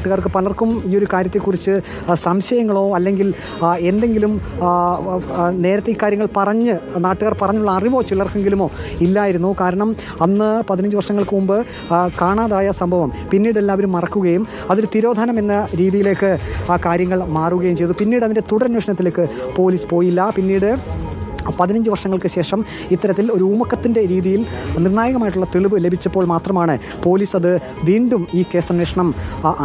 നാട്ടുകാർക്ക് പലർക്കും ഈ ഒരു കാര്യത്തെക്കുറിച്ച് സംശയങ്ങളോ അല്ലെങ്കിൽ എന്തെങ്കിലും നേരത്തെ ഇക്കാര്യങ്ങൾ നാട്ടുകാർ പറഞ്ഞുള്ള അറിവോ ചിലർക്കെങ്കിലുമോ ഇല്ലായിരുന്നു. കാരണം അന്ന് 15 വർഷങ്ങൾക്ക് മുമ്പ് കാണാതായ സംഭവം പിന്നീട് എല്ലാവരും മറക്കുകയും അതൊരു തിരോധാനം എന്ന രീതിയിലേക്ക് കാര്യങ്ങൾ മാറുകയും ചെയ്തു. പിന്നീട് അതിൻ്റെ തുടരന്വേഷണത്തിലേക്ക് പോലീസ് പോയില്ല. പിന്നീട് 15 വർഷങ്ങൾക്ക് ശേഷം ഇത്തരത്തിൽ ഒരു ഊമക്കത്തിൻ്റെ രീതിയിൽ നിർണായകമായിട്ടുള്ള തെളിവ് ലഭിച്ചപ്പോൾ മാത്രമാണ് പോലീസ് അത് വീണ്ടും ഈ കേസന്വേഷണം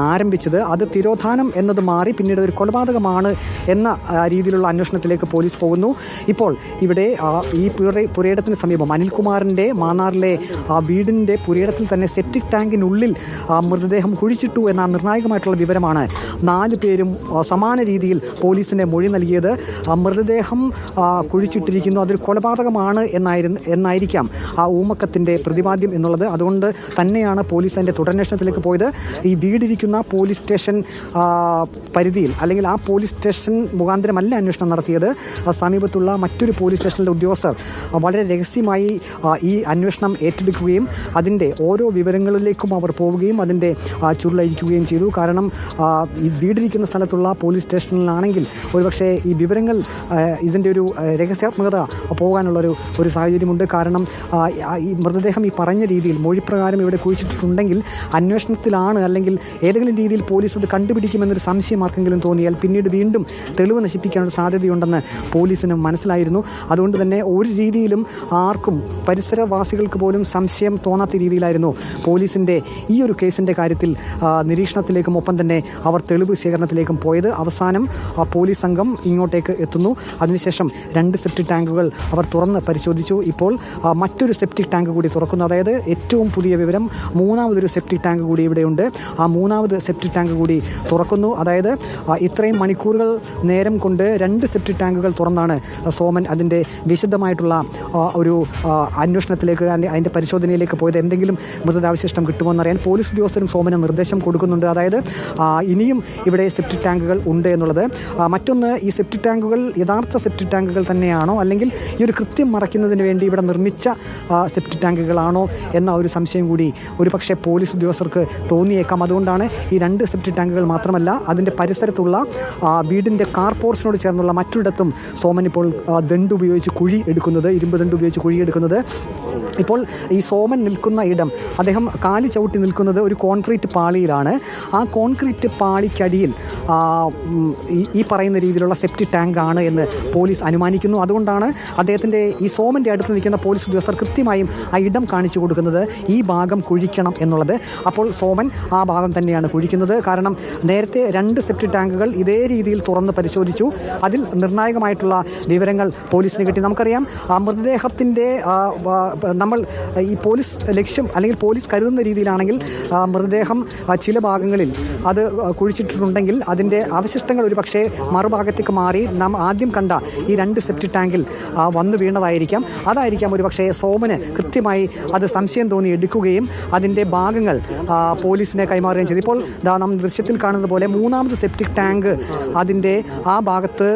ആരംഭിച്ചത്. അത് തിരോധാനം എന്നത് മാറി പിന്നീട് ഒരു കൊലപാതകമാണ് എന്ന രീതിയിലുള്ള അന്വേഷണത്തിലേക്ക് പോലീസ് പോകുന്നു. ഇപ്പോൾ ഇവിടെ ഈ പുരയിടത്തിന് സമീപം അനിൽകുമാറിൻ്റെ മാന്നാറിലെ വീടിൻ്റെ പുരയിടത്തിൽ തന്നെ സെപ്റ്റിക് ടാങ്കിനുള്ളിൽ മൃതദേഹം കുഴിച്ചിട്ടു എന്ന നിർണായകമായിട്ടുള്ള വിവരമാണ് 4 പേരും സമാന രീതിയിൽ പോലീസിന് മൊഴി നൽകിയത്. മൃതദേഹം കുഴിച്ചിട്ട് അതൊരു കൊലപാതകമാണ് എന്നായിരിക്കാം ആ ഊമക്കത്തിൻ്റെ പ്രതിപാദ്യം എന്നുള്ളത്. അതുകൊണ്ട് തന്നെയാണ് പോലീസ് അതിൻ്റെ തുടരന്വേഷണത്തിലേക്ക് പോയത്. ഈ വീടിരിക്കുന്ന പോലീസ് സ്റ്റേഷൻ പരിധിയിൽ അല്ലെങ്കിൽ ആ പോലീസ് സ്റ്റേഷൻ മുഖാന്തരമല്ല അന്വേഷണം നടത്തിയത്. സമീപത്തുള്ള മറ്റൊരു പോലീസ് സ്റ്റേഷനിലെ ഉദ്യോഗസ്ഥർ വളരെ രഹസ്യമായി ഈ അന്വേഷണം ഏറ്റെടുക്കുകയും അതിൻ്റെ ഓരോ വിവരങ്ങളിലേക്കും അവർ പോവുകയും അതിൻ്റെ ചുരുളഴിക്കുകയും ചെയ്തു. കാരണം ഈ വീടിരിക്കുന്ന സ്ഥലത്തുള്ള പോലീസ് സ്റ്റേഷനിലാണെങ്കിൽ ഒരുപക്ഷെ ഈ വിവരങ്ങൾ ഇതിൻ്റെ ഒരു രഹസ്യാത്മകത പോകാനുള്ളൊരു സാഹചര്യമുണ്ട്. കാരണം ഈ മൃതദേഹം ഈ പറഞ്ഞ രീതിയിൽ മൊഴിപ്രകാരം ഇവിടെ കുഴിച്ചിട്ടുണ്ടെങ്കിൽ അന്വേഷണത്തിലാണ് അല്ലെങ്കിൽ ഏതെങ്കിലും രീതിയിൽ പോലീസ് അത് കണ്ടുപിടിക്കുമെന്നൊരു സംശയം ആർക്കെങ്കിലും തോന്നിയാൽ പിന്നീട് വീണ്ടും തെളിവ് നശിപ്പിക്കാനുള്ള സാധ്യതയുണ്ടെന്ന് പോലീസിന് മനസ്സിലായിരുന്നു. അതുകൊണ്ട് തന്നെ ഒരു രീതിയിലും ആർക്കും പരിസരവാസികൾക്ക് പോലും സംശയം തോന്നാത്ത രീതിയിലായിരുന്നു പോലീസിൻ്റെ ഈ ഒരു കേസിൻ്റെ കാര്യത്തിൽ നിരീക്ഷണത്തിലേക്കും ഒപ്പം തന്നെ അവർ തെളിവ് ശേഖരണത്തിലേക്കും പോയത്. അവസാനം പോലീസ് സംഘം ഇങ്ങോട്ടേക്ക് എത്തുന്നു. അതിനുശേഷം 2 സെപ്റ്റിക് ടാങ്കുകൾ അവർ തുറന്ന് പരിശോധിച്ചു. ഇപ്പോൾ മറ്റൊരു സെപ്റ്റിക് ടാങ്ക് കൂടി തുറക്കുന്നു. അതായത് ഏറ്റവും പുതിയ വിവരം 3ാമതൊരു സെപ്റ്റിക് ടാങ്ക് കൂടി ഇവിടെയുണ്ട്. ആ 3ാമത് സെപ്റ്റിക് ടാങ്ക് കൂടി തുറക്കുന്നു. അതായത് ഇത്രയും മണിക്കൂറുകൾ നേരം കൊണ്ട് 2 സെപ്റ്റിക് ടാങ്കുകൾ തുറന്നാണ് സോമൻ അതിൻ്റെ വിശദമായിട്ടുള്ള ഒരു അന്വേഷണത്തിലേക്ക് അതിൻ്റെ പരിശോധനയിലേക്ക് പോയത്. എന്തെങ്കിലും മൃതദേഹാവശിഷ്ടം കിട്ടുമോ എന്നറിയാൻ പോലീസ് ഉദ്യോഗസ്ഥരും സോമന് നിർദ്ദേശം കൊടുക്കുന്നുണ്ട്. അതായത് ഇനിയും ഇവിടെ സെപ്റ്റിക് ടാങ്കുകൾ ഉണ്ട് എന്നുള്ളത്. മറ്റൊന്ന്, ഈ സെപ്റ്റിക് ടാങ്കുകൾ യഥാർത്ഥ സെപ്റ്റിക് ടാങ്കുകൾ തന്നെയാണോ അല്ലെങ്കിൽ ഈ ഒരു കൃത്യം മറയ്ക്കുന്നതിന് വേണ്ടി ഇവിടെ നിർമ്മിച്ച സെപ്റ്റിക് ടാങ്കുകളാണോ എന്ന ഒരു സംശയം കൂടി ഒരു പക്ഷേ പോലീസ് ഉദ്യോഗസ്ഥർക്ക് തോന്നിയേക്കാം. അതുകൊണ്ടാണ് ഈ 2 സെപ്റ്റിക് ടാങ്കുകൾ മാത്രമല്ല അതിൻ്റെ പരിസരത്തുള്ള വീടിൻ്റെ കാർ പോർച്ചിനോട് ചേർന്നുള്ള മറ്റൊരിടത്തും സോമൻ ഇപ്പോൾ ദണ്ട് ഉപയോഗിച്ച് കുഴി എടുക്കുന്നത്, ഇരുമ്പ് ദണ്ട് ഉപയോഗിച്ച് കുഴി എടുക്കുന്നത്. ഇപ്പോൾ ഈ സോമൻ നിൽക്കുന്ന ഇടം, അദ്ദേഹം കാലി ചവിട്ടി നിൽക്കുന്നത് ഒരു കോൺക്രീറ്റ് പാളിയിലാണ്. ആ കോൺക്രീറ്റ് പാളിക്കടിയിൽ ഈ പറയുന്ന രീതിയിലുള്ള സെപ്റ്റിക് ടാങ്ക് ആണ് എന്ന് പോലീസ് അനുമാനിക്കുന്നു. അതുകൊണ്ടാണ് അദ്ദേഹത്തിൻ്റെ ഈ സോമൻ്റെ അടുത്ത് നിൽക്കുന്ന പോലീസ് ഉദ്യോഗസ്ഥർ കൃത്യമായും ആ ഇടം കാണിച്ചു കൊടുക്കുന്നത്, ഈ ഭാഗം കുഴിക്കണം എന്നുള്ളത്. അപ്പോൾ സോമൻ ആ ഭാഗം തന്നെയാണ് കുഴിക്കുന്നത്. കാരണം നേരത്തെ 2 സെപ്റ്റിക് ടാങ്കുകൾ ഇതേ രീതിയിൽ തുറന്ന് പരിശോധിച്ചു. അതിൽ നിർണായകമായിട്ടുള്ള വിവരങ്ങൾ പോലീസിന് കിട്ടി. നമുക്കറിയാം ആ മൃതദേഹത്തിൻ്റെ നമ്മൾ ഈ പോലീസ് ലക്ഷ്യം അല്ലെങ്കിൽ പോലീസ് കരുതുന്ന രീതിയിലാണെങ്കിൽ മൃതദേഹം ചില ഭാഗങ്ങളിൽ അത് കുഴിച്ചിട്ടുണ്ടെങ്കിൽ അതിൻ്റെ അവശിഷ്ടങ്ങൾ ഒരു പക്ഷേ മറുഭാഗത്തേക്ക് മാറി നാം ആദ്യം കണ്ട ഈ 2 സെപ്റ്റിക് ടാങ്കിൽ വന്നു വീണതായിരിക്കാം. അതായിരിക്കാം ഒരു പക്ഷേ സോമന് കൃത്യമായി അത് സംശയം തോന്നി എടുക്കുകയും അതിൻ്റെ ഭാഗങ്ങൾ പോലീസിനെ കൈമാറുകയും ചെയ്തു. ഇപ്പോൾ നാം ദൃശ്യത്തിൽ കാണുന്നത് പോലെ 3ാമത് സെപ്റ്റിക് ടാങ്ക് അതിൻ്റെ ആ ഭാഗത്ത്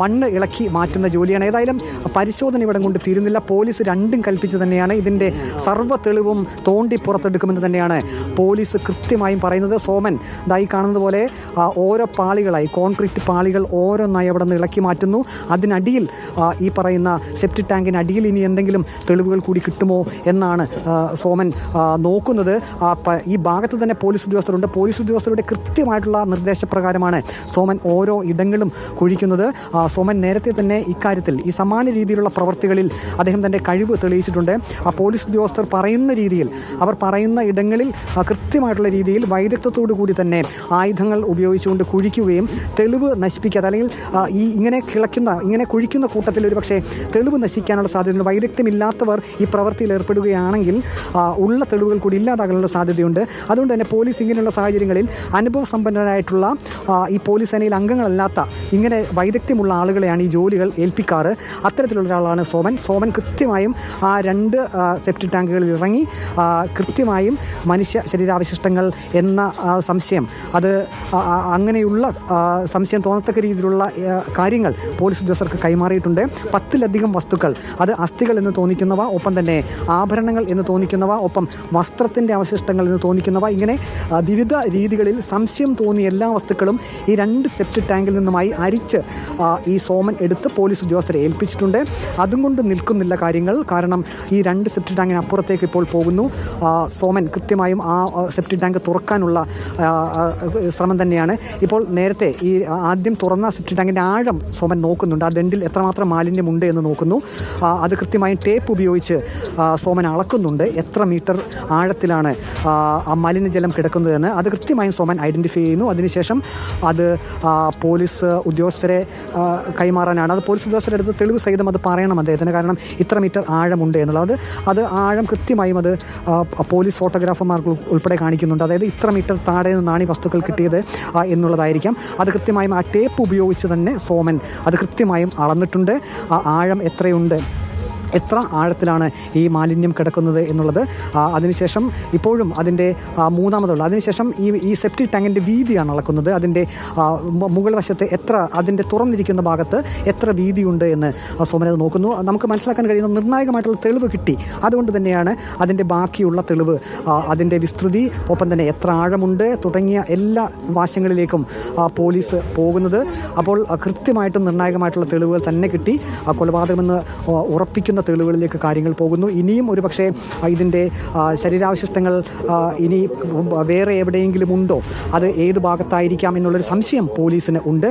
മണ്ണ് ഇളക്കി മാറ്റുന്ന ജോലിയാണ്. ഏതായാലും പരിശോധന ഇവിടെ കൊണ്ട് തീരുന്നില്ല. പോലീസ് രണ്ടും കൽപ്പിച്ച് തന്നെയാണ് ഇതിൻ്റെ സർവ്വ തെളിവും തോണ്ടി പുറത്തെടുക്കുമെന്ന് തന്നെയാണ് പോലീസ് കൃത്യമായും പറയുന്നത്. സോമൻ ഇതായി കാണുന്നത് പോലെ ഓരോ പാളികളായി കോൺക്രീറ്റ് പാളികൾ ഓരോന്നായി അവിടെ നിന്ന് ഇളക്കി മാറ്റുന്നു. അതിനടിയിൽ ഈ പറയുന്ന സെപ്റ്റിക് ടാങ്കിനടിയിൽ ഇനി എന്തെങ്കിലും തെളിവുകൾ കൂടി കിട്ടുമോ എന്നാണ് സോമൻ നോക്കുന്നത്. ഈ ഭാഗത്ത് തന്നെ പോലീസ് ഉദ്യോഗസ്ഥരുണ്ട്. പോലീസ് ഉദ്യോഗസ്ഥരുടെ കൃത്യമായിട്ടുള്ള നിർദ്ദേശപ്രകാരമാണ് സോമൻ ഓരോ ഇടങ്ങളും കുഴിക്കുന്നത്. സോമൻ നേരത്തെ തന്നെ ഇക്കാര്യത്തിൽ ഈ സമാന രീതിയിലുള്ള പ്രവർത്തികളിൽ അദ്ദേഹം തൻ്റെ കഴിവ് തെളിയിച്ചിട്ടുണ്ട്. ആ പോലീസ് ഉദ്യോഗസ്ഥർ പറയുന്ന രീതിയിൽ അവർ പറയുന്ന ഇടങ്ങളിൽ കൃത്യമായിട്ടുള്ള രീതിയിൽ വൈദഗ്ധ്യത്തോടു കൂടി തന്നെ ആയുധങ്ങൾ ഉപയോഗിച്ചുകൊണ്ട് കുഴിക്കുകയും തെളിവ് നശിപ്പിക്കാതെ അല്ലെങ്കിൽ ഇങ്ങനെ കുഴിക്കുന്ന കൂട്ടത്തിൽ ഒരു പക്ഷേ തെളിവ് നശിക്കാനുള്ള സാധ്യതയുണ്ട്. വൈദഗ്ധ്യമില്ലാത്തവർ ഈ പ്രവൃത്തിയിൽ ഏർപ്പെടുകയാണെങ്കിൽ ഉള്ള തെളിവുകൾ കൂടി ഇല്ലാതാകാനുള്ള സാധ്യതയുണ്ട്. അതുകൊണ്ട് തന്നെ പോലീസ് ഇങ്ങനെയുള്ള സാഹചര്യങ്ങളിൽ അനുഭവസമ്പന്നരായിട്ടുള്ള ഈ പോലീസ് സേനയിൽ അംഗങ്ങളല്ലാത്ത ഇങ്ങനെ വൈദഗ്ധ്യമുള്ള ആളുകളെയാണ് ഈ ജോലികൾ ഏൽപ്പിക്കാറ്. അത്തരത്തിലുള്ള ഒരാളാണ് സോമൻ കൃത്യമായും ആ 2 സെപ്റ്റിക് ടാങ്കുകളിൽ ഇറങ്ങി കൃത്യമായും മനുഷ്യ ശരീരാവശിഷ്ടങ്ങൾ എന്ന സംശയം അത് അങ്ങനെയുള്ള സംശയം തോന്നത്തക്ക രീതിയിലുള്ള കാര്യങ്ങൾ പോലീസ് ഉദ്യോഗസ്ഥർക്ക് കൈമാറിയിട്ടുണ്ട്. പരിശോധിച്ചിട്ടുണ്ട്. 10-ലധികം വസ്തുക്കൾ, അത് അസ്ഥികൾ എന്ന് തോന്നിക്കുന്നവ, ഒപ്പം തന്നെ ആഭരണങ്ങൾ എന്ന് തോന്നിക്കുന്നവ, ഒപ്പം വസ്ത്രത്തിൻ്റെ അവശിഷ്ടങ്ങൾ എന്ന് തോന്നിക്കുന്നവ, ഇങ്ങനെ വിവിധ രീതികളിൽ സംശയം തോന്നിയ എല്ലാ വസ്തുക്കളും ഈ 2 സെപ്റ്റിക് ടാങ്കിൽ നിന്നുമായി അരിച്ച് ഈ സോമൻ എടുത്ത് പോലീസ് ഉദ്യോഗസ്ഥരെ ഏൽപ്പിച്ചിട്ടുണ്ട്. അതും കൊണ്ട് നിൽക്കുന്നില്ല കാര്യങ്ങൾ. കാരണം ഈ 2 സെപ്റ്റിക് ടാങ്കിന് അപ്പുറത്തേക്ക് ഇപ്പോൾ പോകുന്നു. സോമൻ കൃത്യമായും ആ സെപ്റ്റിക് ടാങ്ക് തുറക്കാനുള്ള ശ്രമം തന്നെയാണ്. ഇപ്പോൾ നേരത്തെ ഈ ആദ്യം തുറന്ന സെപ്റ്റിക് ടാങ്കിൻ്റെ ആഴം സോമൻ നോക്കുന്നുണ്ട്. ആ ദണ്ടിൽ എത്രമാത്രം മാലിന്യമുണ്ട് എന്ന് നോക്കുന്നു. അത് കൃത്യമായും ടേപ്പ് ഉപയോഗിച്ച് സോമൻ അളക്കുന്നുണ്ട്. എത്ര മീറ്റർ ആഴത്തിലാണ് ആ മലിനജലം കിടക്കുന്നതെന്ന് അത് കൃത്യമായും സോമൻ ഐഡൻറ്റിഫൈ ചെയ്യുന്നു. അതിനുശേഷം അത് പോലീസ് ഉദ്യോഗസ്ഥരെ കൈമാറാനാണ്. അത് പോലീസ് ഉദ്യോഗസ്ഥരുടെ അടുത്ത് തെളിവ് സഹിതം അത് പറയണം അദ്ദേഹത്തിന്. കാരണം ഇത്ര മീറ്റർ ആഴമുണ്ട് എന്നുള്ളത്. അത് ആഴം കൃത്യമായും അത് പോലീസ് ഫോട്ടോഗ്രാഫർമാർക്ക് ഉൾപ്പെടെ കാണിക്കുന്നുണ്ട്. അതായത് ഇത്ര മീറ്റർ താഴെ നിന്നാണ് ഈ വസ്തുക്കൾ കിട്ടിയത് എന്നുള്ളതായിരിക്കാം. അത് കൃത്യമായും ആ ടേപ്പ് ഉപയോഗിച്ച് തന്നെ സോമൻ അത് കൃത്യമായും അളന്നിട്ടുണ്ട്. ആ ആഴം എത്രയുണ്ട്, എത്ര ആഴത്തിലാണ് ഈ മാലിന്യം കിടക്കുന്നത് എന്നുള്ളത്. അതിനുശേഷം ഇപ്പോഴും അതിൻ്റെ മൂന്നാമതുള്ള അതിനുശേഷം ഈ സെപ്റ്റിക് ടാങ്കിൻ്റെ വീതിയാണ് അളക്കുന്നത്. അതിൻ്റെ മുകൾ വശത്ത് എത്ര, അതിൻ്റെ തുറന്നിരിക്കുന്ന ഭാഗത്ത് എത്ര വീതിയുണ്ട് എന്ന് സോമനത് നോക്കുന്നു. നമുക്ക് മനസ്സിലാക്കാൻ കഴിയുന്ന നിർണായകമായിട്ടുള്ള തെളിവ് കിട്ടി. അതുകൊണ്ട് തന്നെയാണ് അതിൻ്റെ ബാക്കിയുള്ള തെളിവ്, അതിൻ്റെ വിസ്തൃതി, ഒപ്പം തന്നെ എത്ര ആഴമുണ്ട് തുടങ്ങിയ എല്ലാ വശങ്ങളിലേക്കും പോലീസ് പോകുന്നത്. അപ്പോൾ കൃത്യമായിട്ടും നിർണായകമായിട്ടുള്ള തെളിവുകൾ തന്നെ കിട്ടി. കൊലപാതകമെന്ന് ഉറപ്പിക്കുന്ന തെളിവുകളിലേക്ക് കാര്യങ്ങൾ പോകുന്നു. ഇനിയും ഒരുപക്ഷെ ഇതിൻ്റെ ശരീരാവശിഷ്ടങ്ങൾ ഇനി വേറെ എവിടെയെങ്കിലും ഉണ്ടോ, അത് ഏത് ഭാഗത്തായിരിക്കാം എന്നുള്ളൊരു സംശയം പോലീസിന് ഉണ്ട്.